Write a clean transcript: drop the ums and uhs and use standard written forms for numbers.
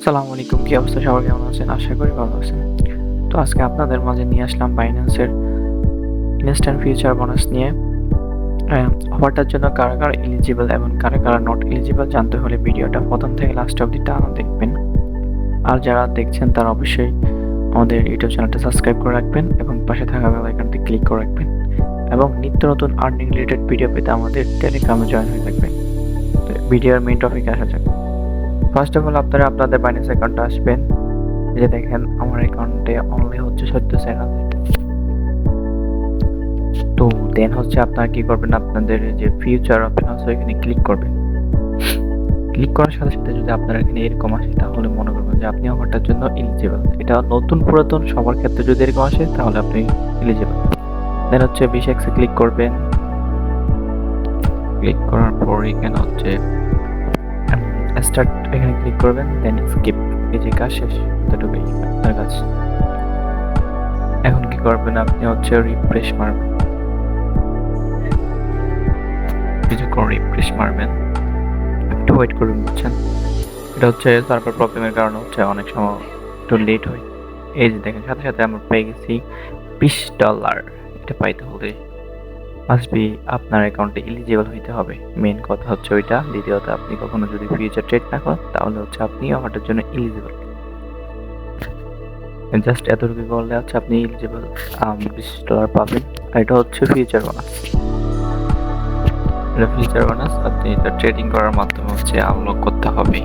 আসসালামু আলাইকুম। কি অবস্থা? সবার কেমন আছেন? আশা করি ভালো আছেন। তো আজকে আপনাদের মাঝে নিয়ে আসলাম Binance এর ইনস্ট্যান্ট ফিউচার বোনাস নিয়ে। অফারটার জন্য কারা এলিজিবল এবং কারা নট এলিজিবল জানতে হলে ভিডিওটা ১ম থেকে লাস্ট অব্দি টানা দেখবেন। আর যারা দেখছেন তারা অবশ্যই আমাদের ইউটিউব চ্যানেলটা সাবস্ক্রাইব করে রাখবেন এবং পাশে থাকা বেল আইকনটি ক্লিক করে রাখবেন। এবং নিত্য নতুন আর্নিং রিলেটেড ভিডিও পেতে আমাদের টেলিগ্রামে জয়েন হয়ে থাকবেন। তো ভিডিওর মেইন টপিকে আসা যাক। ফার্স্ট অফ অল আপনারা আপনাদের Binance অ্যাকাউন্টে আসবেন। এই যে দেখেন আমার অ্যাকাউন্টে অনলি হচ্ছে 14 সেকেন্ড। তো দেন হচ্ছে আপনারা কি করবেন, আপনাদের যে ফিউচার অপশন আছে এখানে ক্লিক করবেন। ক্লিক করার সাথে সাথে যদি আপনার এখানে এরকম আসে তাহলে মনে করবেন যে আপনি অফারটার জন্য এলিজিবল। এটা নতুন পুরাতন সবার ক্ষেত্রে যদি এরকম আসে তাহলে আপনি এলিজিবল। দেন হচ্ছে 20x এ ক্লিক করবেন। ক্লিক করার পর এখানে হচ্ছে স্টার্ট এখানে ক্লিক করবেন, দেন স্কিপ। এই যে কাজ শেষ, এতটুকুই আপনার কাজ। এখন কি করবেন, আপনি হচ্ছে রিফ্রেশ মারবেন। কিছুক্ষণ রিফ্রেশ মারবেন, একটু ওয়েট করবেন, বুঝছেন? এটা হচ্ছে সার্ভার প্রবলেমের কারণে হচ্ছে অনেক সময় একটু লেট হয়। এই যে দেখেন সাথে সাথে আমরা পেয়ে গেছি $20। এটা পাইতে হলে মাস্ট বি আপনার অ্যাকাউন্টে এলিজিবল হইতে হবে। মেন কথা হচ্ছে ওইটা। দ্বিতীয়ত আপনি কখনো যদি ফিউচার ট্রেড না করেন তাহলে হচ্ছে আপনি অফারটার জন্য এলিজিবল। জাস্ট এতটুকু করলে হচ্ছে আপনি এলিজিবল, $20 পাবেন। আর এটা হচ্ছে ফিউচার বোনাস। এটা ফিউচার বোনাস আপনি এটা ট্রেডিং করার মাধ্যমে হচ্ছে আনলক করতে হবে।